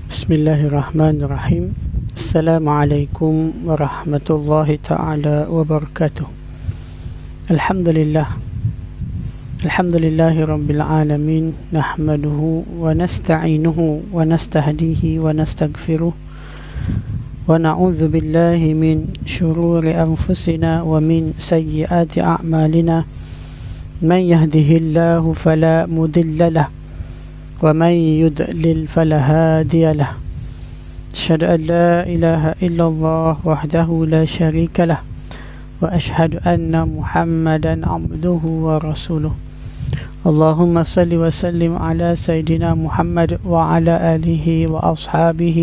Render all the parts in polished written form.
Bismillahirrahmanirrahim. Assalamualaikum warahmatullahi ta'ala wabarakatuh. Alhamdulillah. Alhamdulillahi rabbil alamin. Nahmaduhu wa nasta'inuhu wa nastahdihi wa nastaghfiruh. Wa na'udzu billahi min syururi anfusina wa min sayyiati a'malina. Man yahdihillahu fala mudilla lahu ومن يضلل فلا هادي له أشهد أن لا إله إلا الله وحده لا شريك له وأشهد أن محمدا عبده ورسوله اللهم صل وسلم على سيدنا محمد وعلى آله وأصحابه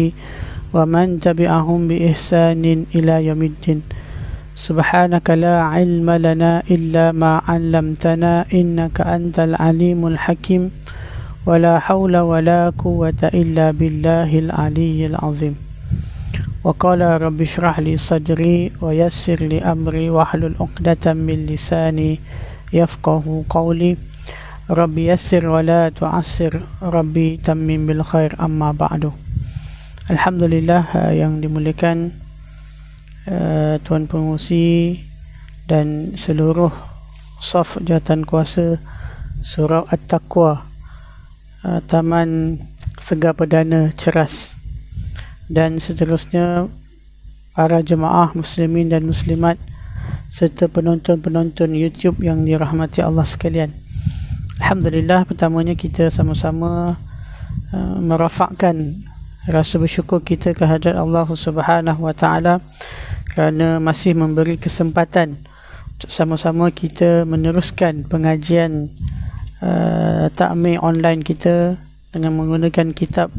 ومن تبعهم بإحسان إلى يوم الدين سبحانك لا علم لنا إلا ما علمتنا إنك أنت العليم الحكيم ولا حول ولا قوة إلا بالله العلي العظيم وقال رب اشرح لي صدري ويسر لي أمري واحلل عقدة من لساني يفقه قولي رب يسر ولا تعسر ربي تمم بالخير أما بعد. Alhamdulillah, yang dimuliakan Tuan Pengurusi dan seluruh saf jawatan kuasa Surau At-Taqwa, Taman Segar Perdana Ceras, dan seterusnya para jemaah muslimin dan muslimat serta penonton-penonton YouTube yang dirahmati Allah sekalian. Alhamdulillah, pertamanya kita sama-sama merafakkan rasa bersyukur kita kehadrat Allah Subhanahu wa taala kerana masih memberi kesempatan untuk sama-sama kita meneruskan pengajian takmir online kita dengan menggunakan kitab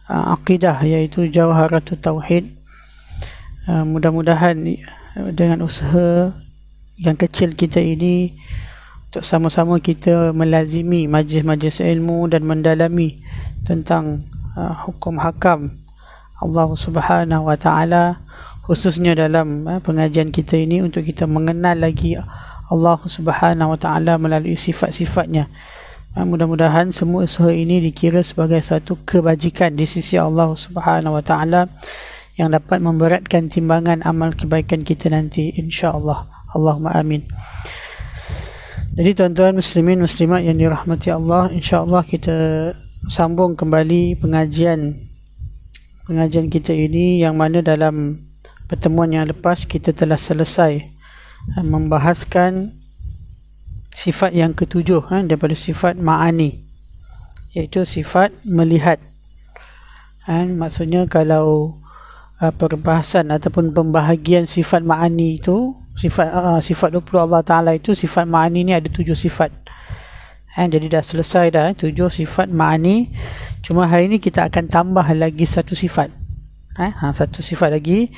akidah, iaitu Jawharatut Tauhid. Mudah-mudahan dengan usaha yang kecil kita ini untuk sama-sama kita melazimi majlis-majlis ilmu dan mendalami tentang hukum hakam Allah Subhanahu wa taala, khususnya dalam pengajian kita ini, untuk kita mengenal lagi Allah Subhanahu wa taala melalui sifat-sifatnya. Mudah-mudahan semua usaha ini dikira sebagai satu kebajikan di sisi Allah Subhanahu wa taala yang dapat memberatkan timbangan amal kebaikan kita nanti, insya-Allah. Allahumma amin. Jadi tuan-tuan muslimin muslimat yang dirahmati Allah, insya-Allah kita sambung kembali pengajian kita ini, yang mana dalam pertemuan yang lepas kita telah selesai membahaskan sifat yang ketujuh daripada sifat ma'ani, iaitu sifat melihat. Maksudnya kalau perbahasan ataupun pembahagian sifat ma'ani itu, sifat 20 Allah Ta'ala itu, sifat ma'ani ni ada 7 sifat. Jadi dah selesai dah 7 sifat ma'ani. Cuma hari ini kita akan tambah lagi satu sifat. Satu sifat lagi.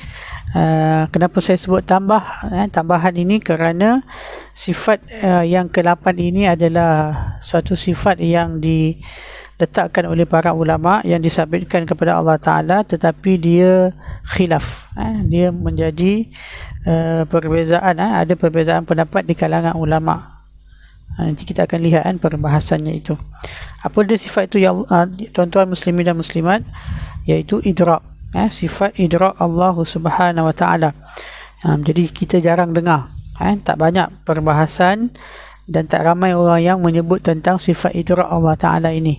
Kenapa saya sebut tambahan ini? Kerana sifat yang ke-8 ini adalah satu sifat yang diletakkan oleh para ulama, yang disabitkan kepada Allah Ta'ala, tetapi dia khilaf. Dia menjadi perbezaan. Ada perbezaan pendapat di kalangan ulama. Nanti kita akan lihat perbahasannya itu. Apa dia sifat itu, ya tuan-tuan muslimin dan muslimat? Iaitu idrak. Sifat idrak Allah Subhanahu wa taala. Jadi kita jarang dengar, tak banyak perbahasan dan tak ramai orang yang menyebut tentang sifat idrak Allah Taala ini.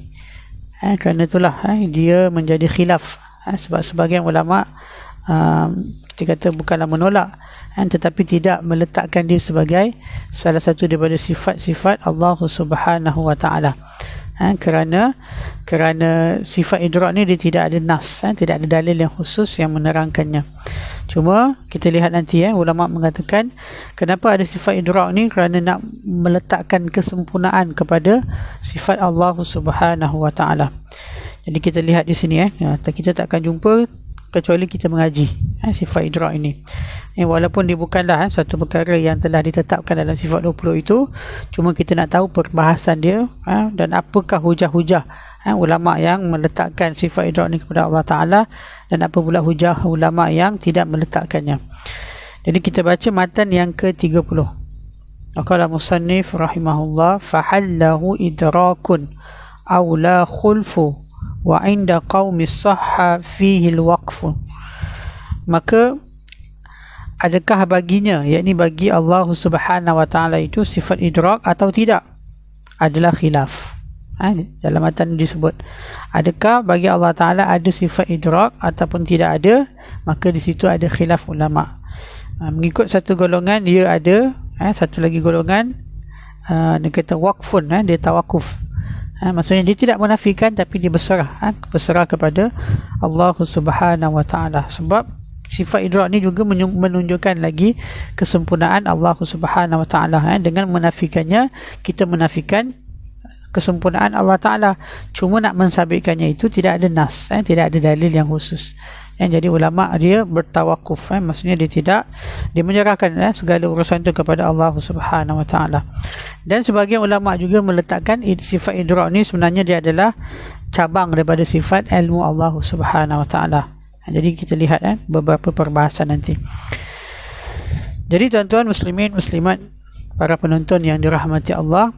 Kerana itulah dia menjadi khilaf. Sebab sebagian ulama kita kata bukanlah menolak, tetapi tidak meletakkan dia sebagai salah satu daripada sifat-sifat Allah Subhanahu wa taala. Kerana sifat idrak ni dia tidak ada nas, tidak ada dalil yang khusus yang menerangkannya. Cuma kita lihat nanti, ulama mengatakan kenapa ada sifat idrak ni, kerana nak meletakkan kesempurnaan kepada sifat Allah Subhanahu wa taala. Jadi kita lihat di sini, kita tak akan jumpa kecuali kita mengaji sifat idrak ini. Walaupun dia bukanlah satu perkara yang telah ditetapkan dalam sifat 20 itu, cuma kita nak tahu perbahasan dia dan apakah hujah-hujah ulama yang meletakkan sifat idrak ini kepada Allah Ta'ala, dan apa pula hujah ulama yang tidak meletakkannya. Jadi kita baca matan yang ke-30. Qala musannif rahimahullah, fahallahu idrakun aw la khulfu wa inda qaumis sahha fihi al-waqf. Maka adakah baginya, yakni bagi Allah Subhanahu wa taala itu sifat idrak atau tidak, adalah khilaf. Dalam matan disebut adakah bagi Allah taala ada sifat idrak ataupun tidak ada, maka di situ ada khilaf ulama. Mengikut satu golongan dia ada, satu lagi golongan dia kata waqfun, dia tawakuf. Maksudnya dia tidak menafikan tapi dia berserah kepada Allah Subhanahu wa taala. Sebab sifat idrak ni juga menunjukkan lagi kesempurnaan Allah Subhanahu wa taala. Dengan menafikannya, kita menafikan kesempurnaan Allah taala. Cuma nak mensabitkannya itu tidak ada nas, tidak ada dalil yang khusus. Jadi ulama dia bertawakuf, maksudnya dia menyerahkan segala urusan itu kepada Allah Subhanahu wa taala. Dan sebagian ulama juga meletakkan sifat idrak ni sebenarnya dia adalah cabang daripada sifat ilmu Allah Subhanahu wa taala. Jadi kita lihat beberapa perbahasan nanti. Jadi tuan-tuan muslimin muslimat, para penonton yang dirahmati Allah,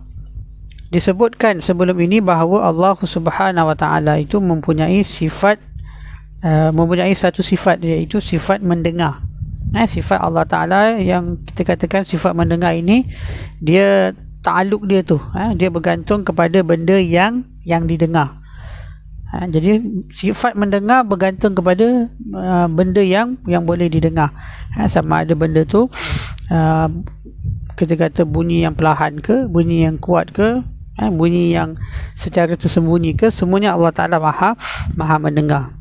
disebutkan sebelum ini bahawa Allah Subhanahu wa taala itu mempunyai satu sifat, iaitu sifat mendengar. Sifat Allah taala yang kita katakan sifat mendengar ini, dia ta'alluq dia tu, dia bergantung kepada benda yang didengar. Jadi sifat mendengar bergantung kepada benda yang boleh didengar. Sama ada benda tu kita kata bunyi yang perlahan ke, bunyi yang kuat ke, bunyi yang secara tersembunyi ke, semuanya Allah Ta'ala maha mendengar.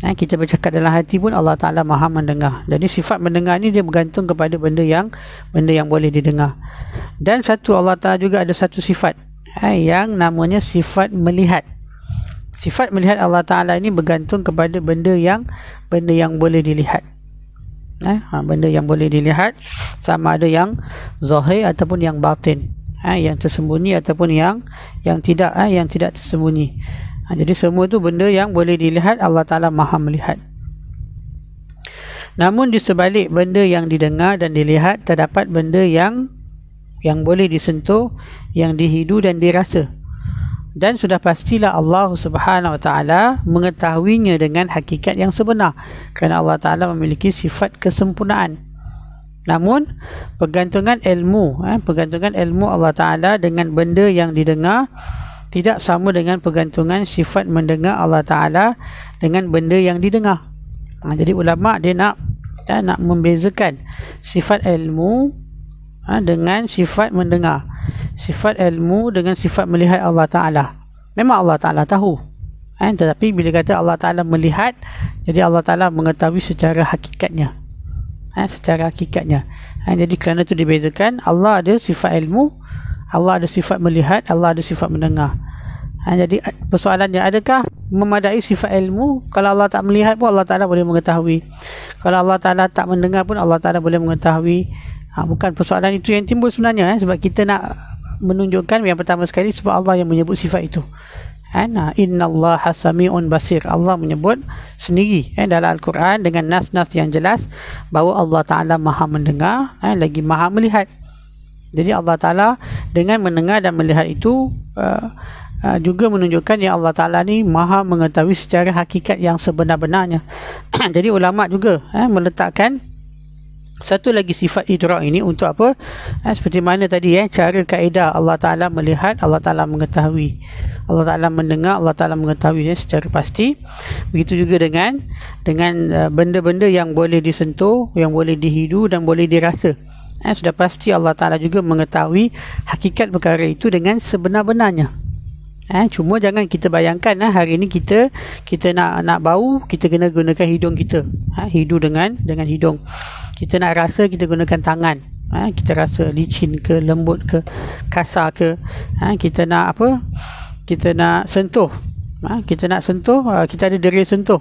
Kita bercakap dalam hati pun Allah Ta'ala maha mendengar. Jadi sifat mendengar ni dia bergantung kepada benda yang boleh didengar. Dan Allah Ta'ala juga ada satu sifat yang namanya sifat melihat. Sifat melihat Allah Ta'ala ini bergantung kepada benda yang boleh dilihat. Benda yang boleh dilihat, sama ada yang zahir ataupun yang batin, yang tersembunyi ataupun yang tidak tersembunyi. Jadi semua tu benda yang boleh dilihat, Allah Ta'ala maha melihat. Namun di sebalik benda yang didengar dan dilihat, terdapat benda yang boleh disentuh, yang dihidu dan dirasa. Dan sudah pastilah Allah Subhanahu wa taala mengetahuinya dengan hakikat yang sebenar, kerana Allah Ta'ala memiliki sifat kesempurnaan. Namun pergantungan ilmu Allah Ta'ala dengan benda yang didengar tidak sama dengan pergantungan sifat mendengar Allah Ta'ala dengan benda yang didengar. Jadi ulama dia nak membezakan sifat ilmu dengan sifat mendengar, sifat ilmu dengan sifat melihat Allah Ta'ala. Memang Allah Ta'ala tahu, tetapi bila kata Allah Ta'ala melihat, jadi Allah Ta'ala mengetahui secara hakikatnya. Jadi kerana itu dibezakan, Allah ada sifat ilmu, Allah ada sifat melihat, Allah ada sifat mendengar. Jadi persoalannya, adakah memadai sifat ilmu? Kalau Allah tak melihat pun Allah Ta'ala boleh mengetahui. Kalau Allah Ta'ala tak mendengar pun Allah Ta'ala boleh mengetahui. Bukan persoalan itu yang timbul sebenarnya, sebab kita nak menunjukkan yang pertama sekali sebab Allah yang menyebut sifat itu. Innallaha sami'un basir, Allah menyebut sendiri dalam Al-Quran dengan nas-nas yang jelas bahawa Allah Ta'ala maha mendengar, lagi maha melihat. Jadi Allah Ta'ala dengan mendengar dan melihat itu juga menunjukkan yang Allah Ta'ala ni maha mengetahui secara hakikat yang sebenar-benarnya. Jadi ulama juga meletakkan satu lagi sifat idrak ini untuk apa? Seperti mana tadi cara kaedah Allah Ta'ala melihat, Allah Ta'ala mengetahui, Allah Ta'ala mendengar, Allah Ta'ala mengetahui secara pasti. Begitu juga dengan benda-benda yang boleh disentuh, yang boleh dihidu dan boleh dirasa. Sudah pasti Allah Ta'ala juga mengetahui hakikat perkara itu dengan sebenar-benarnya. Cuma jangan kita bayangkan hari ini kita nak bau, kita kena gunakan hidung kita, hidu dengan hidung. Kita nak rasa, kita gunakan tangan. Kita rasa licin ke, lembut ke, kasar ke. Kita nak apa? Kita nak sentuh. Kita ada dera sentuh.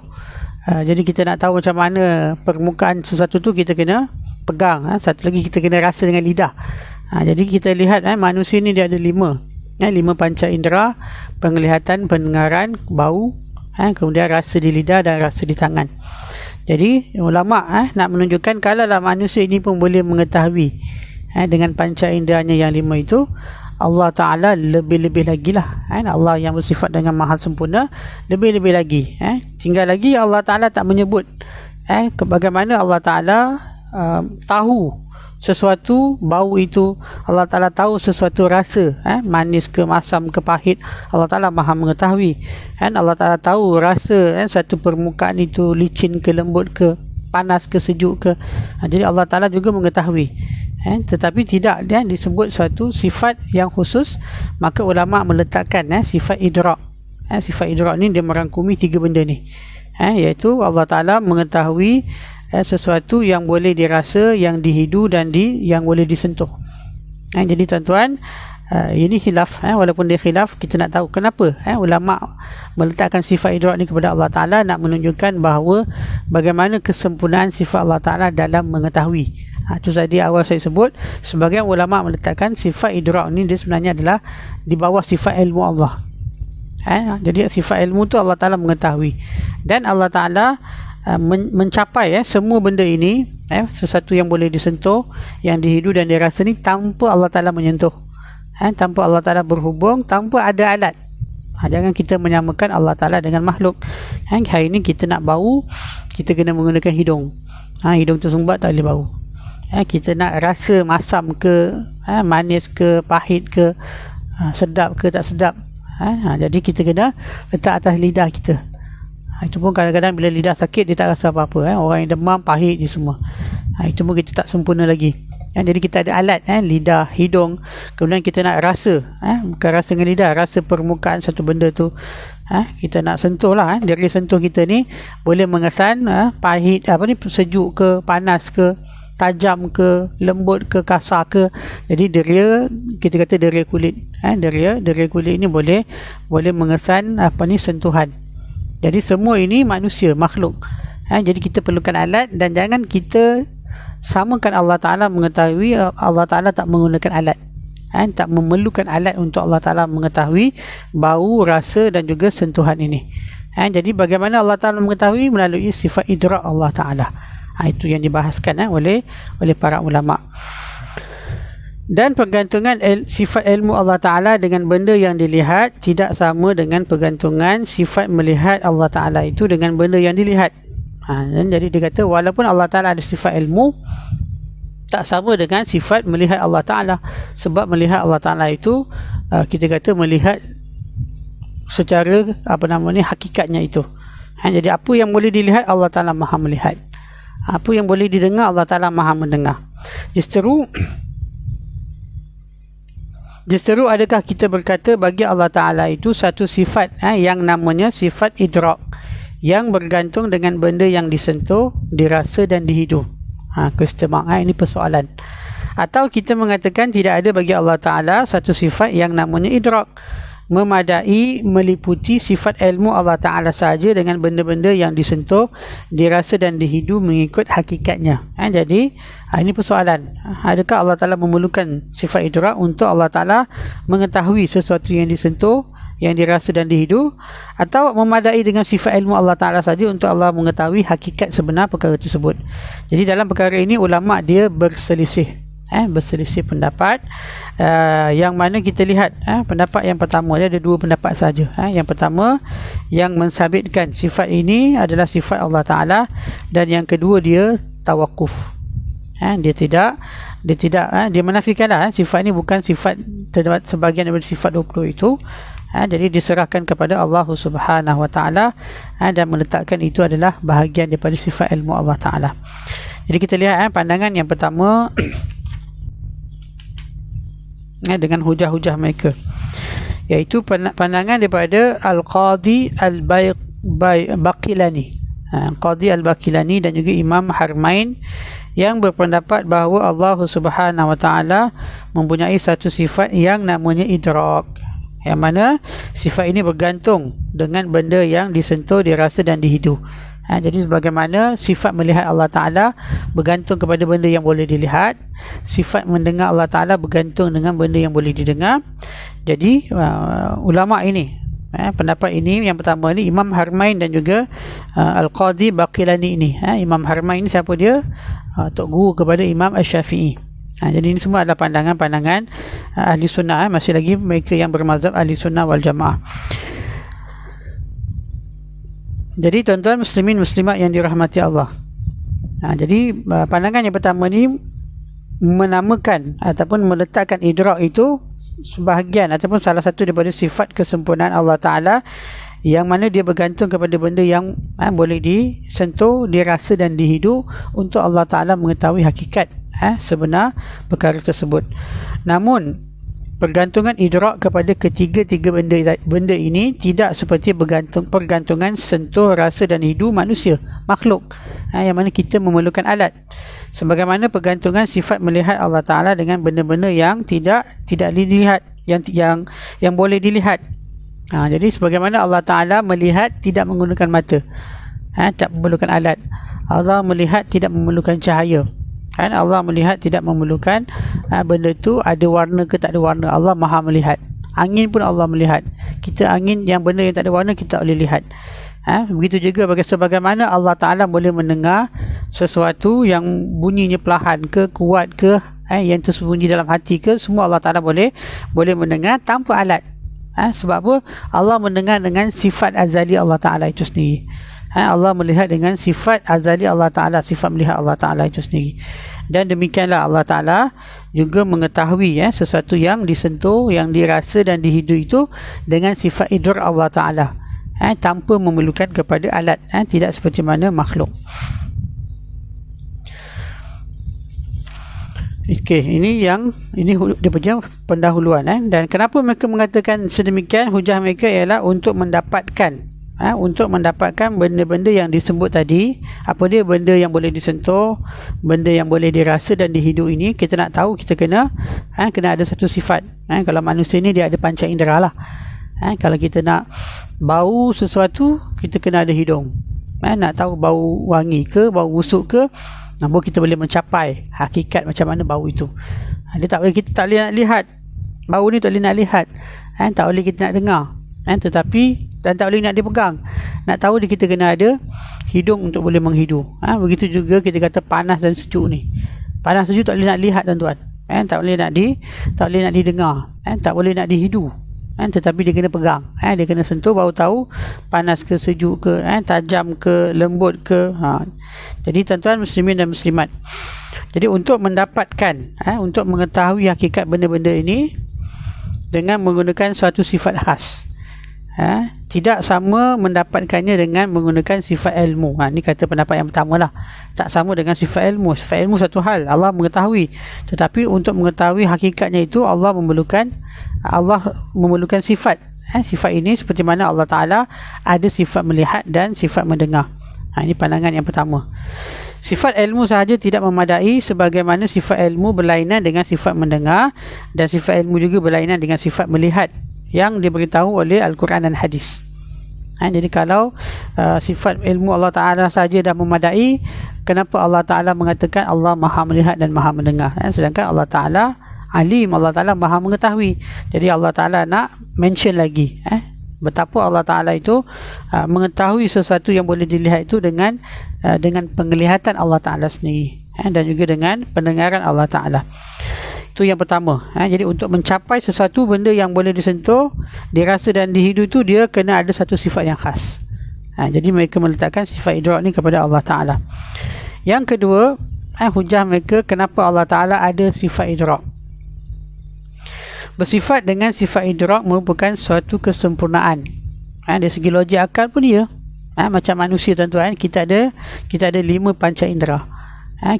Jadi kita nak tahu macam mana permukaan sesuatu tu, kita kena pegang. Satu lagi kita kena rasa dengan lidah. Jadi kita lihat manusia ni dia ada 5 panca indera: penglihatan, pendengaran, bau, kemudian rasa di lidah dan rasa di tangan. Jadi ulama nak menunjukkan kalaulah manusia ini pun boleh mengetahui dengan panca inderanya yang 5 itu, Allah Ta'ala lebih-lebih lagi lah. Allah yang bersifat dengan maha sempurna, lebih-lebih lagi. Tinggal lagi Allah Ta'ala tak menyebut bagaimana Allah Ta'ala tahu sesuatu, bau itu. Allah Ta'ala tahu sesuatu rasa, manis ke, masam ke, pahit. Allah Ta'ala maha mengetahui. Allah Ta'ala tahu rasa satu permukaan itu licin ke, lembut ke, panas ke, sejuk ke. Jadi Allah Ta'ala juga mengetahui. Tetapi tidak disebut suatu sifat yang khusus. Maka ulama meletakkan sifat idrak. Sifat idrak ni dia merangkumi 3 benda ni, iaitu Allah Ta'ala mengetahui sesuatu yang boleh dirasa, yang dihidu dan yang boleh disentuh. Jadi tuan-tuan, ini khilaf. Walaupun dia khilaf, kita nak tahu kenapa ulama meletakkan sifat idrak ni kepada Allah Ta'ala, nak menunjukkan bahawa bagaimana kesempurnaan sifat Allah Ta'ala dalam mengetahui. Itu tadi awal saya sebut, sebagian ulama meletakkan sifat idrak ni dia sebenarnya adalah di bawah sifat ilmu Allah. Jadi sifat ilmu tu Allah Ta'ala mengetahui, dan Allah Ta'ala mencapai semua benda ini, sesuatu yang boleh disentuh, yang dihidu dan dirasa ni, tanpa Allah Ta'ala menyentuh, tanpa Allah Ta'ala berhubung, tanpa ada alat. Jangan kita menyamakan Allah Ta'ala dengan makhluk. Hari ni kita nak bau, kita kena menggunakan hidung. Hidung tersumbat tak boleh bau. Kita nak rasa masam ke, manis ke, pahit ke, sedap ke tak sedap, jadi kita kena letak atas lidah kita. Itu pun kadang-kadang bila lidah sakit dia tak rasa apa-apa. Orang yang demam, pahit je semua. Itu pun kita tak sempurna lagi. Jadi kita ada alat, lidah, hidung. Kemudian kita nak rasa, bukan rasa dengan lidah, rasa permukaan satu benda tu. Kita nak sentuh lah. Dari sentuh kita ni boleh mengesan pahit, sejuk ke, panas ke, tajam ke, lembut ke, kasar ke. Jadi deria, kita kata deria kulit. Deria kulit ni boleh mengesan sentuhan. Jadi semua ini manusia, makhluk. Jadi kita perlukan alat, dan jangan kita samakan Allah Ta'ala mengetahui. Allah Ta'ala tak menggunakan alat. Tak memerlukan alat untuk Allah Ta'ala mengetahui bau, rasa dan juga sentuhan ini. Jadi bagaimana Allah Ta'ala mengetahui? Melalui sifat idrak Allah Ta'ala. Itu yang dibahaskan oleh para ulama. Dan pergantungan sifat ilmu Allah Ta'ala dengan benda yang dilihat tidak sama dengan pergantungan sifat melihat Allah Ta'ala itu dengan benda yang dilihat. Dan jadi dia kata walaupun Allah Ta'ala ada sifat ilmu, tak sama dengan sifat melihat Allah Ta'ala. Sebab melihat Allah Ta'ala itu kita kata melihat secara hakikatnya itu. Jadi apa yang boleh dilihat Allah Ta'ala maha melihat. Apa yang boleh didengar Allah Ta'ala maha mendengar. Justeru adakah kita berkata bagi Allah Ta'ala itu satu sifat yang namanya sifat idrak, yang bergantung dengan benda yang disentuh, dirasa dan dihidu. Ini persoalan. Atau kita mengatakan tidak ada bagi Allah Ta'ala satu sifat yang namanya idrak, memadai meliputi sifat ilmu Allah Ta'ala sahaja dengan benda-benda yang disentuh, dirasa dan dihidu mengikut hakikatnya. Jadi ini persoalan. Adakah Allah Ta'ala memerlukan sifat idrak untuk Allah Ta'ala mengetahui sesuatu yang disentuh, yang dirasa dan dihidu, atau memadai dengan sifat ilmu Allah Ta'ala saja untuk Allah mengetahui hakikat sebenar perkara tersebut? Jadi dalam perkara ini ulama dia berselisih pendapat. Yang mana kita lihat pendapat yang pertama, dia ada 2 pendapat saja. Yang pertama yang mensabitkan sifat ini adalah sifat Allah Ta'ala, dan yang kedua dia tawakuf. Dia menafikanlah sifat ini bukan sifat sebahagian daripada sifat 20 itu. Jadi diserahkan kepada Allah Subhanahu Wa Ta'ala, dan meletakkan itu adalah bahagian daripada sifat ilmu Allah Ta'ala. Jadi kita lihat pandangan yang pertama dengan hujah-hujah mereka, iaitu pandangan daripada Al-Qadhi Al-Baqilani, Qadhi Al-Baqilani dan juga Imam Harmain, yang berpendapat bahawa Allah Subhanahu Wa Ta'ala mempunyai satu sifat yang namanya idrak, yang mana sifat ini bergantung dengan benda yang disentuh, dirasa dan dihidu. Jadi sebagaimana sifat melihat Allah Ta'ala bergantung kepada benda yang boleh dilihat, sifat mendengar Allah Ta'ala bergantung dengan benda yang boleh didengar. Jadi ulama ini, pendapat ini yang pertama ni Imam Harmain dan juga Al-Qadhi Baqilani ini. Imam Harmain ni siapa dia? Tok guru kepada Imam Asy-Syafi'i. Jadi ini semua adalah pandangan-pandangan ahli sunnah, masih lagi mereka yang bermazhab ahli sunnah wal jamaah. Jadi tuan-tuan muslimin muslimat yang dirahmati Allah, jadi pandangan yang pertama ni menamakan ataupun meletakkan idrak itu sebahagian ataupun salah satu daripada sifat kesempurnaan Allah Ta'ala, yang mana dia bergantung kepada benda yang boleh disentuh, dirasa dan dihidu, untuk Allah Ta'ala mengetahui hakikat sebenar perkara tersebut. Namun pergantungan idrak kepada ketiga-tiga benda ini tidak seperti pergantungan sentuh, rasa dan hidu manusia, makhluk, yang mana kita memerlukan alat. Sebagaimana pergantungan sifat melihat Allah Ta'ala dengan benda-benda yang tidak dilihat, yang boleh dilihat. Jadi sebagaimana Allah Ta'ala melihat tidak menggunakan mata, tak memerlukan alat. Allah melihat tidak memerlukan cahaya. Allah melihat tidak memerlukan benda tu ada warna ke tak ada warna. Allah maha melihat. Angin pun Allah melihat. Kita angin yang benda yang tak ada warna kita tak boleh lihat. Begitu juga sebagaimana Allah Ta'ala boleh mendengar sesuatu yang bunyinya perlahan ke kuat ke, yang tersembunyi dalam hati ke, semua Allah Ta'ala boleh mendengar tanpa alat. Sebab apa? Allah mendengar dengan sifat azali Allah Ta'ala itu sendiri. Allah melihat dengan sifat azali Allah Ta'ala, sifat melihat Allah Ta'ala itu sendiri. Dan demikianlah Allah Ta'ala juga mengetahui sesuatu yang disentuh, yang dirasa dan dihidu itu dengan sifat idrak Allah Ta'ala, tanpa memerlukan kepada alat, tidak seperti mana makhluk. Okey, ini dia punya pendahuluan. Dan kenapa mereka mengatakan sedemikian? Hujah mereka ialah untuk mendapatkan benda-benda yang disebut tadi. Apa dia? Benda yang boleh disentuh, benda yang boleh dirasa dan dihidu ini. Kita nak tahu, kita kena ada satu sifat. Kalau manusia ni dia ada panca indera lah. Kalau kita nak bau sesuatu, kita kena ada hidung. Nak tahu bau wangi ke, bau busuk ke, baru kita boleh mencapai hakikat macam mana bau itu. Kita tak boleh nak lihat bau ni, tak boleh nak lihat, tak boleh kita nak dengar, dan tak boleh nak dipegang. Nak tahu dia, kita kena ada hidung untuk boleh menghidu. Begitu juga kita kata panas dan sejuk ni. Panas sejuk tak boleh nak lihat tuan-tuan, tak boleh nak didengar, tak boleh nak dihidu, tetapi dia kena pegang, dia kena sentuh baru tahu panas ke sejuk ke, tajam ke lembut ke. Jadi tuan-tuan muslimin dan muslimat, jadi untuk mendapatkan, untuk mengetahui hakikat benda-benda ini dengan menggunakan suatu sifat khas, tidak sama mendapatkannya dengan menggunakan sifat ilmu. Ini kata pendapat yang pertama lah, tak sama dengan sifat ilmu. Sifat ilmu satu hal, Allah mengetahui, tetapi untuk mengetahui hakikatnya itu Allah memerlukan sifat. Sifat ini seperti mana Allah Ta'ala ada sifat melihat dan sifat mendengar. Ini pandangan yang pertama. Sifat ilmu sahaja tidak memadai, sebagaimana sifat ilmu berlainan dengan sifat mendengar, dan sifat ilmu juga berlainan dengan sifat melihat yang diberitahu oleh Al-Quran dan Hadis. Jadi kalau sifat ilmu Allah Ta'ala sahaja dah memadai, kenapa Allah Ta'ala mengatakan Allah maha melihat dan maha mendengar, sedangkan Allah Ta'ala alim, Allah Ta'ala maha mengetahui. Jadi Allah Ta'ala nak mention lagi betapa Allah Ta'ala itu mengetahui sesuatu yang boleh dilihat itu dengan penglihatan Allah Ta'ala sendiri, dan juga dengan pendengaran Allah Ta'ala. Itu yang pertama. Jadi untuk mencapai sesuatu benda yang boleh disentuh, dirasa dan dihidu itu, dia kena ada satu sifat yang khas. Jadi mereka meletakkan sifat idrak ni kepada Allah Ta'ala. Yang kedua, hujah mereka kenapa Allah Ta'ala ada sifat idrak. Bersifat dengan sifat idrak merupakan suatu kesempurnaan. Dari segi logik akal pun dia. Macam manusia tuan-tuan, kita ada 5 panca indera.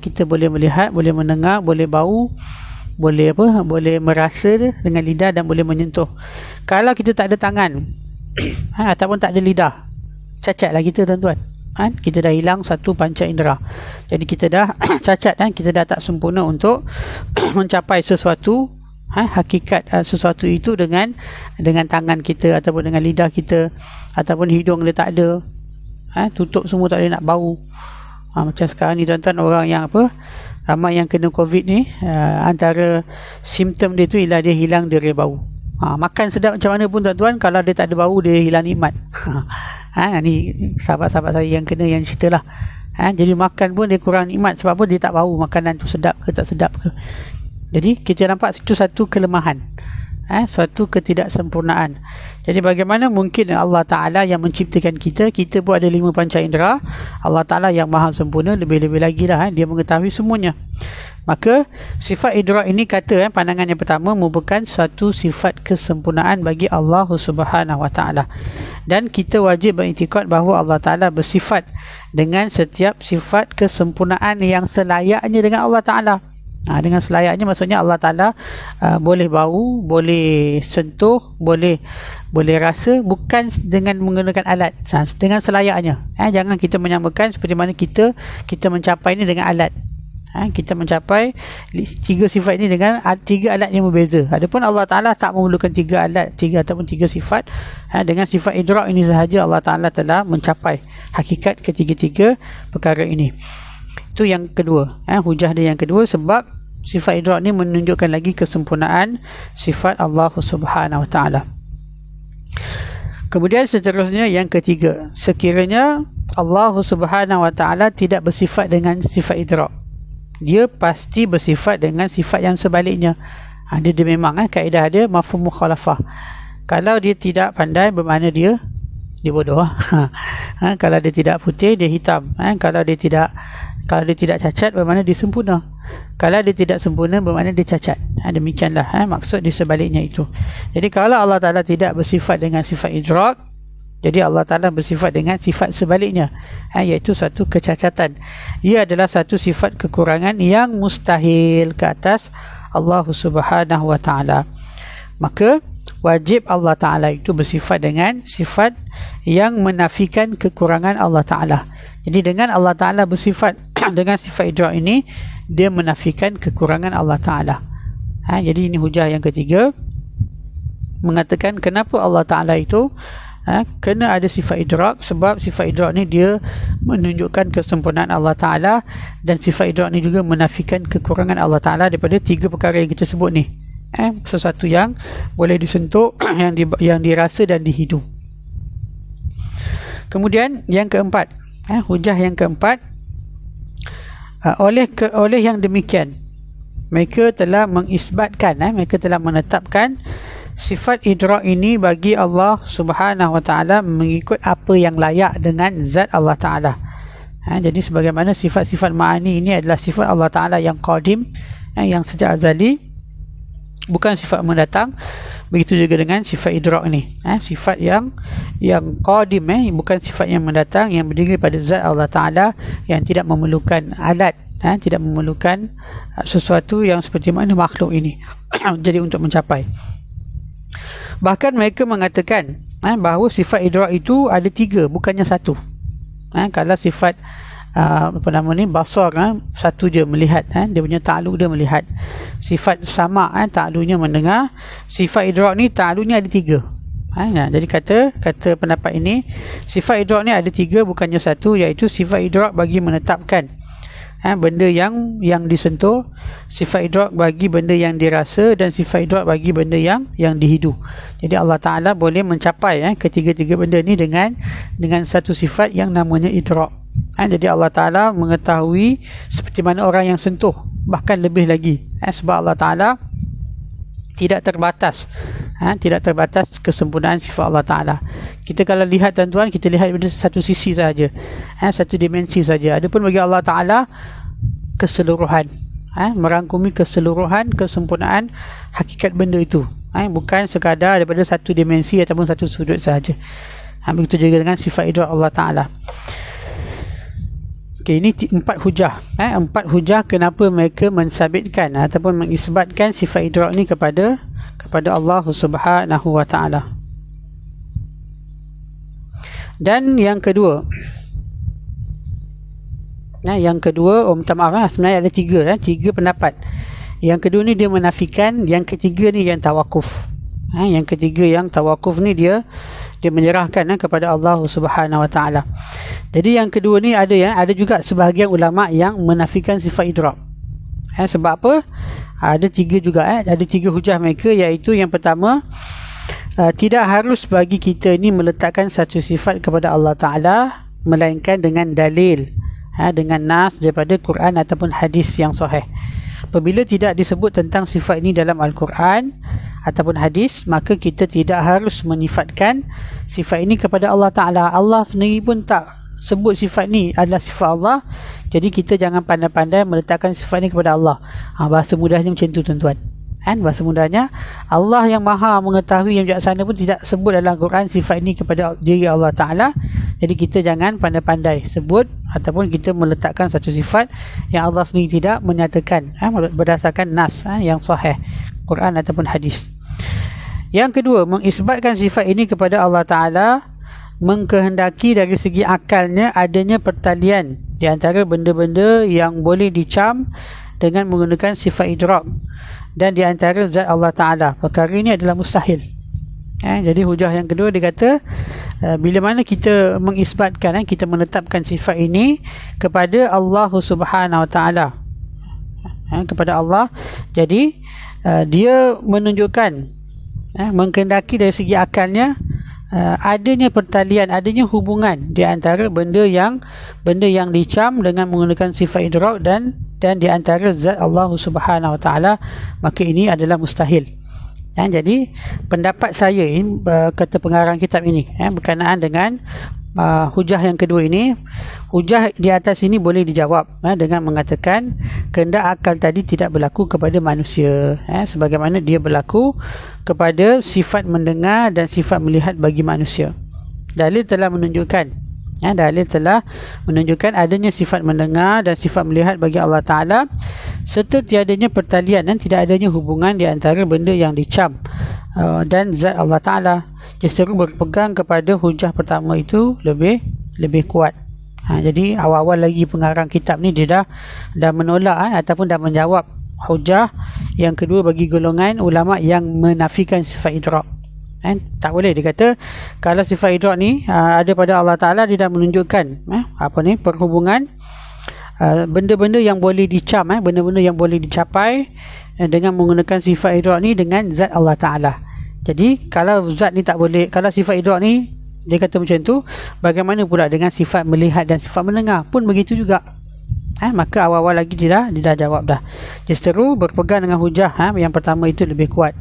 Kita boleh melihat, boleh mendengar, boleh bau, boleh merasa dengan lidah dan boleh menyentuh. Kalau kita tak ada tangan ataupun tak ada lidah, cacatlah kita tuan-tuan. Kita dah hilang satu panca indera. Jadi kita dah cacat, kita dah tak sempurna untuk mencapai sesuatu, hakikat sesuatu itu dengan tangan kita ataupun dengan lidah kita, ataupun hidung dia tak ada, tutup semua, tak boleh nak bau. Macam sekarang ni tuan-tuan, orang yang ramai yang kena COVID ni, antara simptom dia tu ialah dia hilang dera bau. Makan sedap macam mana pun tuan-tuan, kalau dia tak ada bau, dia hilang nikmat. Ni sahabat-sahabat saya yang kena yang cerita lah. Jadi makan pun dia kurang nikmat. Sebab apa? Dia tak bau makanan tu sedap ke tak sedap ke. Jadi kita nampak itu satu kelemahan, suatu ketidaksempurnaan. Jadi bagaimana mungkin Allah Ta'ala yang menciptakan kita pun ada 5 panca indera. Allah Ta'ala yang maha sempurna, lebih-lebih lagi lah, dia mengetahui semuanya. Maka sifat idrak ini kata, pandangan yang pertama, merupakan satu sifat kesempurnaan bagi Allah Subhanahu Wa Ta'ala. Dan kita wajib beriktikad bahawa Allah Ta'ala bersifat dengan setiap sifat kesempurnaan yang selayaknya dengan Allah Ta'ala. Dengan selayaknya maksudnya Allah Ta'ala boleh bau, boleh sentuh, boleh rasa, bukan dengan menggunakan alat, dengan selayaknya. Jangan kita menyamakan seperti mana kita mencapai ini dengan alat. Kita mencapai 3 sifat ini dengan 3 alat yang berbeza. Adapun Allah Ta'ala tak memerlukan 3 alat, 3 ataupun 3 sifat. Dengan sifat idrak ini sahaja Allah Ta'ala telah mencapai hakikat ketiga-tiga perkara ini. Itu yang kedua, hujah dia yang kedua, sebab sifat idrak ini menunjukkan lagi kesempurnaan sifat Allah Subhanahu Wa Ta'ala. Kemudian seterusnya yang ketiga, sekiranya Allah Subhanahu Wa Ta'ala tidak bersifat dengan sifat idrak, dia pasti bersifat dengan sifat yang sebaliknya. Dia memang kaedah dia mafhum mukhalafah. Kalau dia tidak pandai, bermakna dia bodoh. Kalau dia tidak putih, dia hitam. Kalau dia tidak cacat, bermakna dia sempurna. Kalau dia tidak sempurna, bermakna dia cacat. Demikianlah maksud di sebaliknya itu. Jadi kalau Allah Ta'ala tidak bersifat dengan sifat idrak, jadi Allah Ta'ala bersifat dengan sifat sebaliknya, iaitu satu kecacatan. Ia adalah satu sifat kekurangan yang mustahil ke atas Allah Subhanahu Wa Ta'ala. Maka wajib Allah Ta'ala itu bersifat dengan sifat yang menafikan kekurangan Allah Ta'ala. Jadi dengan Allah Ta'ala bersifat dengan sifat idrak ini, dia menafikan kekurangan Allah Ta'ala. Jadi ini hujah yang ketiga, mengatakan kenapa Allah Ta'ala itu kena ada sifat idrak, sebab sifat idrak ni dia menunjukkan kesempurnaan Allah Ta'ala, dan sifat idrak ni juga menafikan kekurangan Allah Ta'ala daripada 3 perkara yang kita sebut ni. Sesuatu yang boleh disentuh, yang dirasa dan dihidu. Kemudian yang keempat, hujah yang keempat, oleh yang demikian mereka telah mengisbatkan, mereka telah menetapkan sifat idrak ini bagi Allah Subhanahu Wa Ta'ala mengikut apa yang layak dengan zat Allah Ta'ala. Jadi sebagaimana sifat-sifat ma'ani ini adalah sifat Allah Ta'ala yang qadim, yang sejak azali, bukan sifat mendatang. Begitu juga dengan sifat idrak ni, sifat yang qadim, bukan sifat yang mendatang, yang berdiri pada zat Allah Ta'ala, yang tidak memerlukan alat, tidak memerlukan sesuatu yang seperti mana makhluk ini jadi untuk mencapai. Bahkan mereka mengatakan bahawa sifat idrak itu ada 3, bukannya 1. Kalau sifat basar, satu je melihat, dia punya ta'aluk dia melihat. Sifat sama', ta'aluknya mendengar. Sifat idrak ni ta'aluknya ada 3. Jadi kata pendapat ini, sifat idrak ni ada 3, bukannya 1, iaitu sifat idrak bagi menetapkan benda yang disentuh, sifat idrak bagi benda yang dirasa, dan sifat idrak bagi benda yang dihidu. Jadi Allah Ta'ala boleh mencapai ketiga-tiga benda ni dengan satu sifat yang namanya idrak. Jadi Allah Ta'ala mengetahui seperti mana orang yang sentuh, bahkan lebih lagi, sebab Allah Ta'ala tidak terbatas, tidak terbatas kesempurnaan sifat Allah Ta'ala. Kita kalau lihat tuan-tuan, kita lihat pada satu sisi saja, satu dimensi saja. Adapun bagi Allah Ta'ala keseluruhan, merangkumi keseluruhan kesempurnaan hakikat benda itu, bukan sekadar daripada satu dimensi ataupun satu sudut sahaja. Begitu juga dengan sifat idrak Allah Ta'ala. Okay, ini 4 hujah, 4 hujah kenapa mereka mensabitkan ataupun mengisbatkan sifat idrak ni kepada Allah Subhanahu Wa Ta'ala. Dan yang kedua, minta maaf, sebenarnya ada 3 pendapat. Yang kedua ni dia menafikan, yang ketiga ni yang tawakuf. Yang ketiga yang tawakuf ni dia menyerahkan kepada Allah Subhanahu Wa Ta'ala. Jadi yang kedua ni ada juga sebahagian ulama yang menafikan sifat idrak. Sebab apa? Ada 3 juga, ada 3 hujah mereka, iaitu yang pertama, tidak harus bagi kita ni meletakkan satu sifat kepada Allah Ta'ala, melainkan dengan dalil, dengan nas daripada Quran ataupun hadis yang sahih. apabila tidak disebut tentang sifat ini dalam Al-Quran ataupun hadis, maka kita tidak harus menifatkan sifat ini kepada Allah Ta'ala. Allah sendiri pun tak sebut sifat ni adalah sifat Allah, jadi kita jangan pandai-pandai meletakkan sifat ni kepada Allah. Bahasa mudahnya macam tu tuan-tuan. Bahasa mudahnya, Allah yang maha mengetahui, yang bijaksana pun tidak sebut dalam Al-Quran sifat ini kepada diri Allah Ta'ala. Jadi kita jangan pandai-pandai sebut ataupun kita meletakkan satu sifat yang Allah sendiri tidak menyatakan berdasarkan nas yang sahih, Quran ataupun hadis. Yang kedua, mengisbatkan sifat ini kepada Allah Ta'ala mengkehendaki dari segi akalnya adanya pertalian di antara benda-benda yang boleh dicam dengan menggunakan sifat idrak, dan di antara zat Allah Ta'ala perkara ini adalah mustahil. Jadi hujah yang kedua, dia kata bila mana kita mengisbatkan, kita menetapkan sifat ini kepada Allah Subhanahu Wa Ta'ala, kepada Allah, jadi dia menunjukkan mengkehendaki dari segi akalnya adanya pertalian, adanya hubungan di antara benda yang dicam dengan menggunakan sifat idrak dan di antara zat Allah Subhanahu Wa Ta'ala, maka ini adalah mustahil. Jadi pendapat saya ini, kata pengarang kitab ini, berkenaan dengan hujah yang kedua ini, hujah di atas ini boleh dijawab dengan mengatakan kehendak akal tadi tidak berlaku kepada manusia, sebagaimana dia berlaku kepada sifat mendengar dan sifat melihat bagi manusia. Dalil telah menunjukkan adanya sifat mendengar dan sifat melihat bagi Allah Ta'ala, serta tiadanya pertalian dan tidak adanya hubungan di antara benda yang dicam dan zat Allah Ta'ala. Justeru berpegang kepada hujah pertama itu lebih kuat. Jadi awal-awal lagi pengarang kitab ni dia dah menolak ataupun dah menjawab hujah yang kedua bagi golongan ulama yang menafikan sifat idrak. Tak boleh, dia kata kalau sifat idrak ni ada pada Allah Ta'ala, dia dah menunjukkan perhubungan benda-benda yang boleh dicam, benda-benda yang boleh dicapai dengan menggunakan sifat idrak ni dengan zat Allah Ta'ala. Jadi kalau zat ni tak boleh, kalau sifat idrak ni dia kata macam tu, bagaimana pula dengan sifat melihat dan sifat mendengar pun begitu juga. Maka awal-awal lagi dia dah jawab dah. Justeru berpegang dengan hujah yang pertama itu lebih kuat.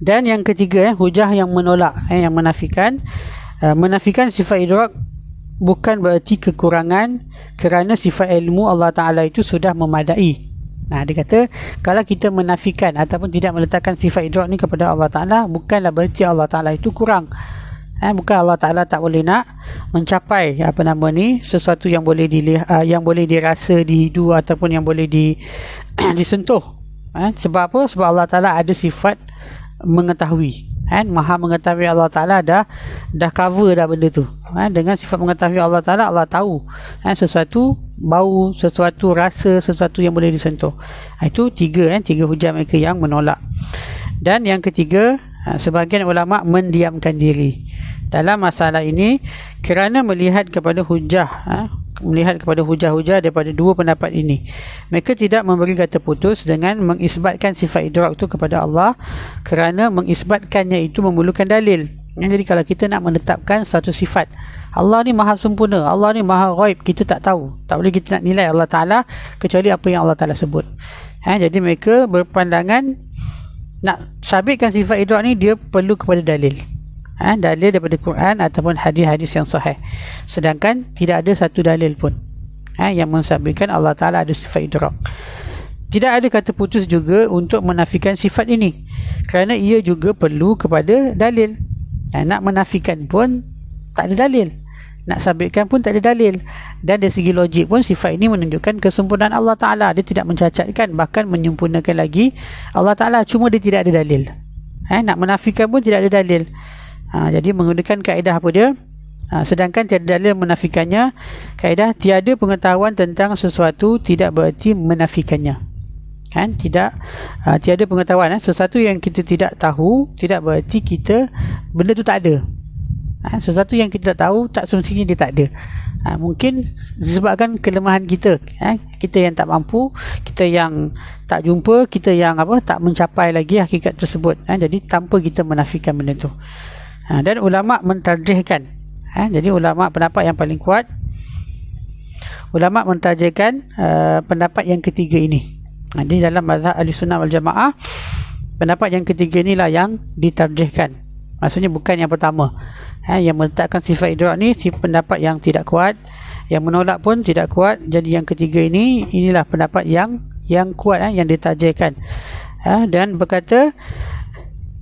Dan yang ketiga, hujah yang menolak, yang menafikan sifat idrak bukan bererti kekurangan, kerana sifat ilmu Allah Ta'ala itu sudah memadai. Dia kata kalau kita menafikan ataupun tidak meletakkan sifat idrak ni kepada Allah Ta'ala, bukanlah bererti Allah Ta'ala itu kurang. Bukan Allah Ta'ala tak boleh nak mencapai sesuatu yang boleh dilihat, yang boleh dirasa, dihidu ataupun yang boleh disentuh. Sebab apa? Sebab Allah Ta'ala ada sifat mengetahui. Maha mengetahui Allah Ta'ala dah cover dah benda tu. Dengan sifat mengetahui Allah Ta'ala, Allah tahu sesuatu bau, sesuatu rasa, sesuatu yang boleh disentuh. Itu tiga hujah mereka yang menolak. Dan yang ketiga, sebahagian ulama mendiamkan diri dalam masalah ini kerana melihat kepada hujah daripada dua pendapat ini. Mereka tidak memberi kata putus dengan mengisbatkan sifat idrak itu kepada Allah, kerana mengisbatkannya itu memerlukan dalil. Jadi kalau kita nak menetapkan satu sifat, Allah ni maha sempurna, Allah ni maha ghaib, kita tak tahu, tak boleh kita nak nilai Allah Ta'ala kecuali apa yang Allah Ta'ala sebut. Jadi mereka berpandangan nak sabitkan sifat idrak ni dia perlu kepada dalil. Dalil daripada Quran ataupun hadis-hadis yang sahih. Sedangkan tidak ada satu dalil pun yang mensabitkan Allah Ta'ala ada sifat idrak. Tidak ada kata putus juga untuk menafikan sifat ini, kerana ia juga perlu kepada dalil. Nak menafikan pun tak ada dalil, nak sabitkan pun tak ada dalil. Dan dari segi logik pun sifat ini menunjukkan kesempurnaan Allah Ta'ala. Dia tidak mencacatkan, bahkan menyempurnakan lagi Allah Ta'ala, cuma dia tidak ada dalil. Nak menafikan pun tidak ada dalil. Jadi menggunakan kaedah apa dia? Sedangkan tiada dalil menafikannya, kaedah tiada pengetahuan tentang sesuatu tidak bererti menafikannya. Tiada pengetahuan, sesuatu yang kita tidak tahu tidak bererti benda tu tak ada. Sesuatu yang kita tak tahu tak semestinya dia tak ada. Mungkin disebabkan kelemahan kita, kita yang tak mampu, kita yang tak jumpa, kita yang tak mencapai lagi hakikat tersebut. Jadi tanpa kita menafikan benda tu. Dan ulama mentarjihkan, jadi ulama pendapat yang paling kuat, ulama mentarjihkan pendapat yang ketiga ini. Di dalam mazhab Ahlussunnah wal Jamaah, pendapat yang ketiga inilah yang ditarjihkan. Maksudnya bukan yang pertama. Yang meletakkan sifat idrak ni pendapat yang tidak kuat, yang menolak pun tidak kuat. Jadi yang ketiga inilah pendapat yang kuat, yang ditarjihkan, dan berkata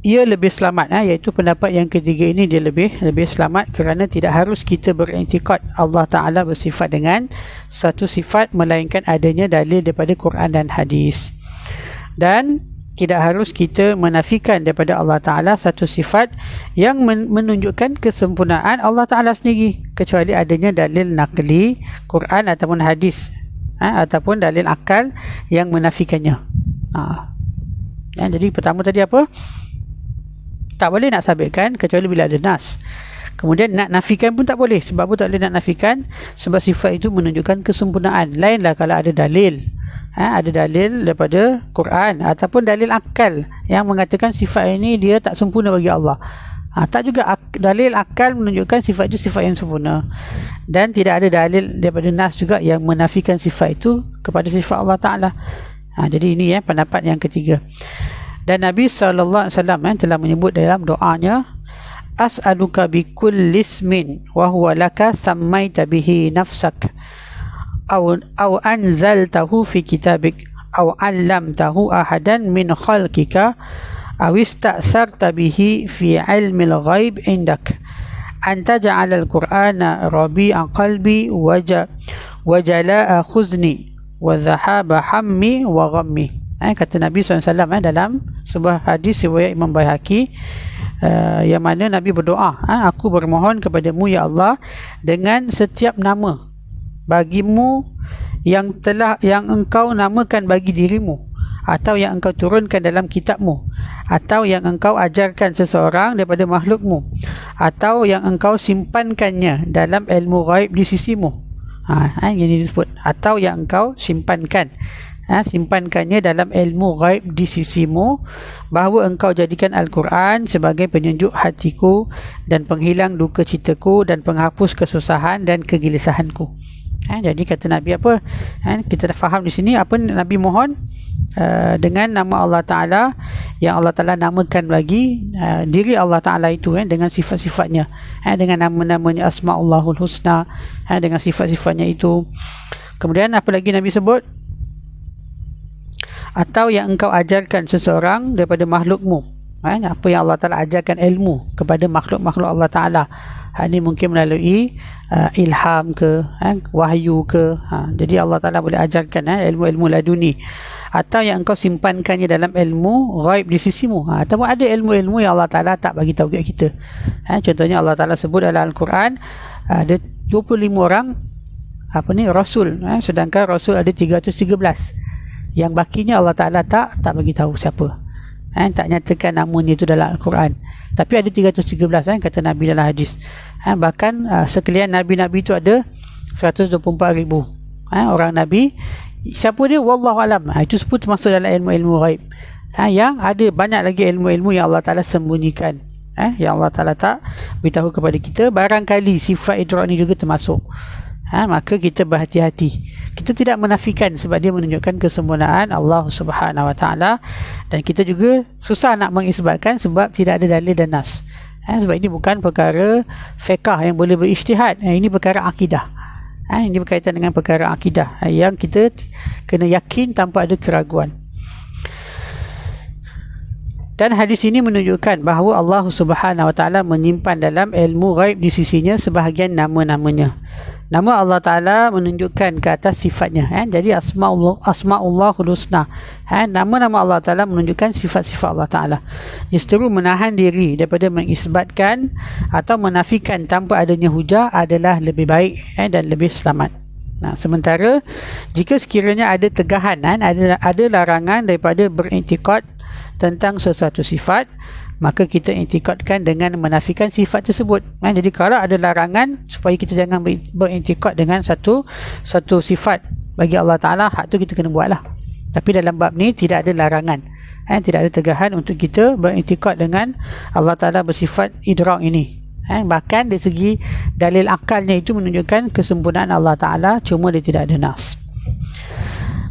ia lebih selamat, iaitu pendapat yang ketiga ini dia lebih selamat, kerana tidak harus kita beriktikad Allah Ta'ala bersifat dengan satu sifat, melainkan adanya dalil daripada Quran dan hadis. Dan tidak harus kita menafikan daripada Allah Ta'ala satu sifat yang menunjukkan kesempurnaan Allah Ta'ala sendiri, kecuali adanya dalil naqli Quran ataupun hadis, ataupun dalil akal yang menafikannya. Jadi pertama tadi apa? Tak boleh nak sabitkan kecuali bila ada nas. Kemudian nak nafikan pun tak boleh. Sebab apa tak boleh nak nafikan? Sebab sifat itu menunjukkan kesempurnaan. Lainlah kalau ada dalil, ada dalil daripada Quran ataupun dalil akal yang mengatakan sifat ini dia tak sempurna bagi Allah. Tak juga dalil akal menunjukkan sifat itu sifat yang sempurna. Dan tidak ada dalil daripada nas juga yang menafikan sifat itu kepada sifat Allah Ta'ala. Jadi ini pendapat yang ketiga. Dan Nabi SAW telah menyebut dalam doanya, as'aluka bikulli ismin wa huwa laka sammaita bihi nafsak aw anzaltahu fi kitabik aw 'allamtahu ahadan min khalqika aw ista'sarta bihi fi 'ilmil ghaib indak an taj'ala al-Qur'ana rabi'a qalbi wa jala'a khuzni wa dhahaba hammi wa ghammi. Kata Nabi SAW dalam sebuah hadis riwayat Imam Baihaqi, yang mana Nabi berdoa, aku bermohon kepadamu ya Allah dengan setiap nama bagimu yang engkau namakan bagi dirimu, atau yang engkau turunkan dalam kitabmu, atau yang engkau ajarkan seseorang daripada makhlukmu, atau yang engkau simpankannya dalam ilmu ghaib di sisimu. Ini disebut, atau yang engkau simpankannya dalam ilmu ghaib di sisimu, bahawa engkau jadikan Al-Quran sebagai penyejuk hatiku dan penghilang duka citaku dan penghapus kesusahan dan kegelisahanku. Jadi kata Nabi apa? Kita dah faham di sini apa Nabi mohon dengan nama Allah Ta'ala yang Allah Ta'ala namakan bagi diri Allah Ta'ala itu, dengan sifat-sifatnya, dengan nama-namanya Asma'ullahul Husna, dengan sifat-sifatnya itu. Kemudian apa lagi Nabi sebut? Atau yang engkau ajarkan seseorang daripada makhlukmu, apa yang Allah Ta'ala ajarkan ilmu kepada makhluk-makhluk Allah Ta'ala. Ini mungkin melalui ilham ke, wahyu ke. Jadi Allah Ta'ala boleh ajarkan ilmu-ilmu laduni. Atau yang engkau simpankannya dalam ilmu ghaib di sisimu. Ataupun ada ilmu-ilmu yang Allah Ta'ala tak bagi tahu kat kita. Contohnya Allah Ta'ala sebut dalam Al-Quran ada 25 orang Rasul, sedangkan Rasul ada 313. Yang bakinya Allah Ta'ala tak bagi tahu siapa, tak nyatakan namanya itu dalam Al-Quran. Tapi ada 313 kata Nabi dalam hadis. Bahkan sekalian Nabi-Nabi itu ada 124,000 orang Nabi. Siapa dia? Wallahualam. Itu semua termasuk dalam ilmu-ilmu ghaib. Yang ada banyak lagi ilmu-ilmu yang Allah Ta'ala sembunyikan, yang Allah Ta'ala tak beritahu kepada kita. Barangkali sifat idrak ni juga termasuk. Maka kita berhati-hati. Kita tidak menafikan sebab dia menunjukkan kesempurnaan Allah Subhanahu Wa Taala, dan kita juga susah nak mengisbatkan sebab tidak ada dalil dan nas. Sebab ini bukan perkara fiqh yang boleh berijtihad. Ini perkara akidah. Ini berkaitan dengan perkara akidah yang kita kena yakin tanpa ada keraguan. Dan hadis ini menunjukkan bahawa Allah Subhanahu Wa Taala menyimpan dalam ilmu ghaib di sisinya sebahagian nama-namanya. Nama Allah Ta'ala menunjukkan ke atas sifatnya. Jadi Asma'ullahul Husna. Nama-nama Allah Ta'ala menunjukkan sifat-sifat Allah Ta'ala. Justru menahan diri daripada mengisbatkan atau menafikan tanpa adanya hujah adalah lebih baik dan lebih selamat. Sementara jika sekiranya ada tegahan, ada larangan daripada beriktikad tentang sesuatu sifat, maka kita iktikadkan dengan menafikan sifat tersebut. Jadi kalau ada larangan supaya kita jangan beriktikad dengan satu sifat bagi Allah Ta'ala, hak tu kita kena buatlah. Tapi dalam bab ni tidak ada larangan, tidak ada tegahan untuk kita beriktikad dengan Allah Ta'ala bersifat idrak ini. Bahkan dari segi dalil akalnya itu menunjukkan kesempurnaan Allah Ta'ala, cuma dia tidak ada nas.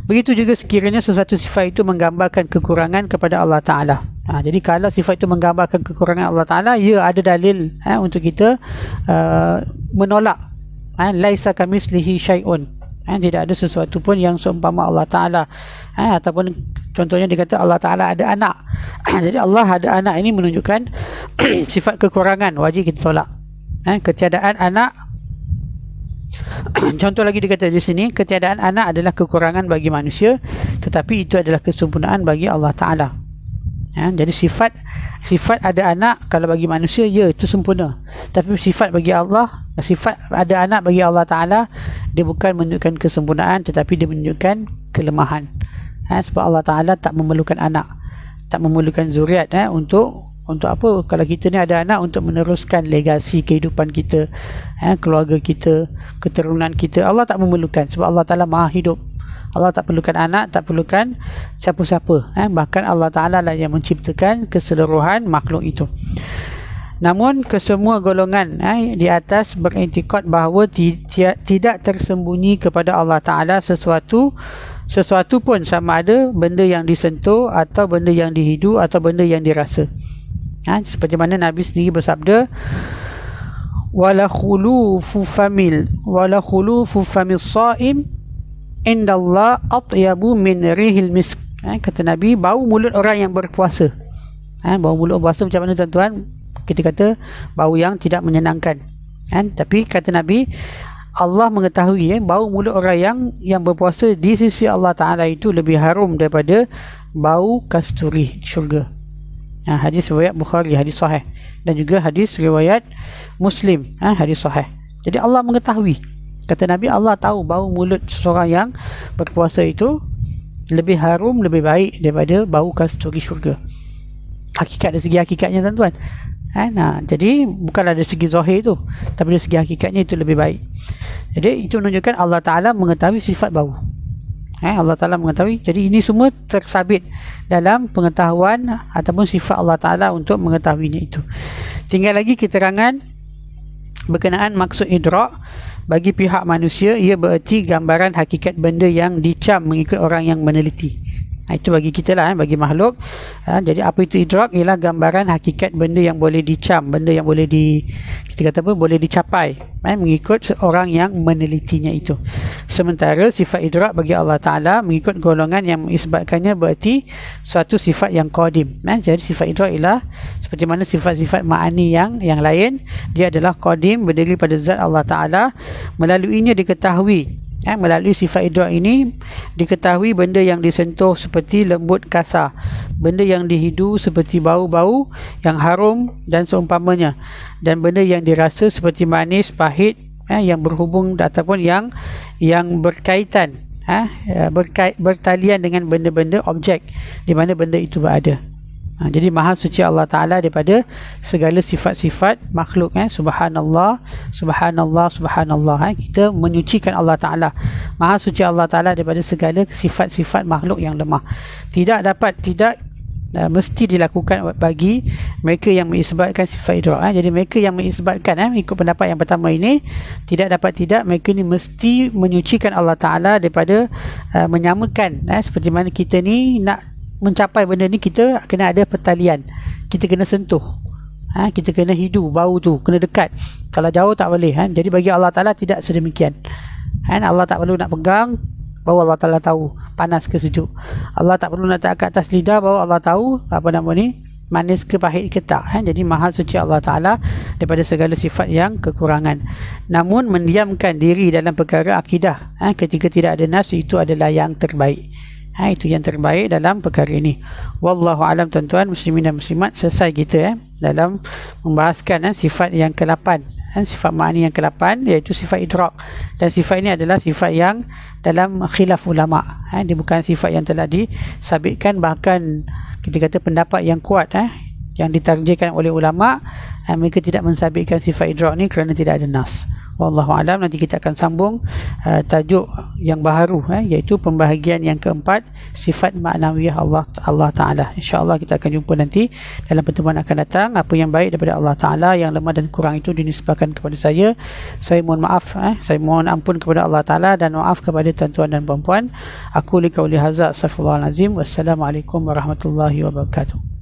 Begitu juga sekiranya sesuatu sifat itu menggambarkan kekurangan kepada Allah Ta'ala. Jadi kalau sifat itu menggambarkan kekurangan Allah Ta'ala, ia ada dalil untuk kita menolak. Laisa kamislihi syai'un. Tidak ada sesuatu pun yang seumpama Allah Ta'ala. Ataupun contohnya dikata Allah Ta'ala ada anak. Jadi Allah ada anak ini menunjukkan sifat kekurangan, wajib kita tolak. Ketiadaan anak, contoh lagi dikata di sini, ketiadaan anak adalah kekurangan bagi manusia, tetapi itu adalah kesempurnaan bagi Allah Ta'ala. Jadi sifat ada anak kalau bagi manusia, ya, itu sempurna. Tapi sifat bagi Allah, sifat ada anak bagi Allah Ta'ala, dia bukan menunjukkan kesempurnaan, tetapi dia menunjukkan kelemahan. Sebab Allah Ta'ala tak memerlukan anak, tak memerlukan zuriat untuk apa? Kalau kita ni ada anak, untuk meneruskan legasi kehidupan kita, keluarga kita, keturunan kita. Allah tak memerlukan, sebab Allah Ta'ala maha hidup. Allah tak perlukan anak, tak perlukan siapa-siapa. Bahkan Allah Ta'ala lah yang menciptakan keseluruhan makhluk itu. Namun kesemua golongan di atas beriktikad bahawa tidak tersembunyi kepada Allah Ta'ala sesuatu pun, sama ada benda yang disentuh, atau benda yang dihidu, atau benda yang dirasa. Seperti mana Nabi sendiri bersabda, wala khulufu famil sha'im indallah atyabu min rihil misk. Kata Nabi, bau mulut orang yang berpuasa. Bau mulut berpuasa macam mana tuan-tuan? Kita kata bau yang tidak menyenangkan. Tapi kata Nabi, Allah mengetahui bau mulut orang yang berpuasa di sisi Allah Ta'ala itu lebih harum daripada bau kasturi syurga. Hadis riwayat Bukhari, hadis sahih, dan juga hadis riwayat Muslim, hadis sahih. Jadi Allah mengetahui, kata Nabi, Allah tahu bau mulut seseorang yang berpuasa itu lebih harum, lebih baik daripada bau kasturi syurga. Hakikat, dari segi hakikatnya tuan-tuan. Jadi bukanlah dari segi zahir itu, tapi dari segi hakikatnya itu lebih baik. Jadi itu menunjukkan Allah Ta'ala mengetahui sifat bau. Allah Ta'ala mengetahui. Jadi ini semua tersabit dalam pengetahuan ataupun sifat Allah Ta'ala untuk mengetahuinya itu. Tinggal lagi keterangan berkenaan maksud idrak. Bagi pihak manusia, ia bererti gambaran hakikat benda yang dicam mengikut orang yang meneliti. Itu bagi kita lah, bagi makhluk. Jadi apa itu idrak? Ialah gambaran hakikat benda yang boleh dicam, benda yang boleh kita kata apa, boleh dicapai mengikut orang yang menelitinya itu. Sementara sifat idrak bagi Allah Ta'ala mengikut golongan yang mengisbatkannya berarti suatu sifat yang qadim. Jadi sifat idrak ialah seperti mana sifat-sifat ma'ani yang lain, dia adalah qadim, berdiri pada zat Allah Ta'ala. Melaluinya diketahui, melalui sifat idrak ini diketahui benda yang disentuh seperti lembut kasar, benda yang dihidu seperti bau-bau yang harum dan seumpamanya, dan benda yang dirasa seperti manis, pahit, yang berhubung ataupun yang berkaitan, bertalian dengan benda-benda objek di mana benda itu berada. Jadi maha suci Allah Ta'ala daripada segala sifat-sifat makhluk. Subhanallah, subhanallah, subhanallah. Kita menyucikan Allah Ta'ala. Maha suci Allah Ta'ala daripada segala sifat-sifat makhluk yang lemah. Tidak mesti dilakukan bagi mereka yang mengisbatkan sifat idrak. Jadi mereka yang mengisbatkan, ikut pendapat yang pertama ini, tidak mereka ni mesti menyucikan Allah Ta'ala daripada menyamakan. Seperti mana kita ni nak mencapai benda ni, kita kena ada pertalian, kita kena sentuh, kita kena hidu bau tu, kena dekat. Kalau jauh tak boleh. Jadi bagi Allah Ta'ala tidak sedemikian. Allah tak perlu nak pegang baru Allah Ta'ala tahu panas ke sejuk. Allah tak perlu nak letak kat atas lidah baru Allah tahu manis ke pahit ke tak. Jadi maha suci Allah Ta'ala daripada segala sifat yang kekurangan. Namun mendiamkan diri dalam perkara akidah ketika tidak ada nas, itu adalah yang terbaik. Itu yang terbaik dalam perkara ini. Wallahu alam tuan-tuan muslimin dan muslimat. Selesai kita dalam membahaskan sifat yang ke-8, sifat ma'ani yang ke-8, iaitu sifat idrak. Dan sifat ini adalah sifat yang dalam khilaf ulama. Dia bukan sifat yang telah disabitkan, bahkan kita kata pendapat yang kuat yang ditarjihkan oleh ulama mereka tidak mensabitkan sifat idrak ni kerana tidak ada nas. Wallahu alam. Nanti kita akan sambung tajuk yang baharu, iaitu pembahagian yang keempat, sifat maknawiyah Allah Ta'ala. InsyaAllah kita akan jumpa nanti dalam pertemuan akan datang. Apa yang baik daripada Allah Ta'ala, yang lemah dan kurang itu dinisbahkan kepada saya mohon maaf, saya mohon ampun kepada Allah Ta'ala, dan maaf kepada tuan-tuan dan puan-puan. Aku li qauli hadza, astaghfirullahalazim. Wassalamualaikum warahmatullahi wabarakatuh.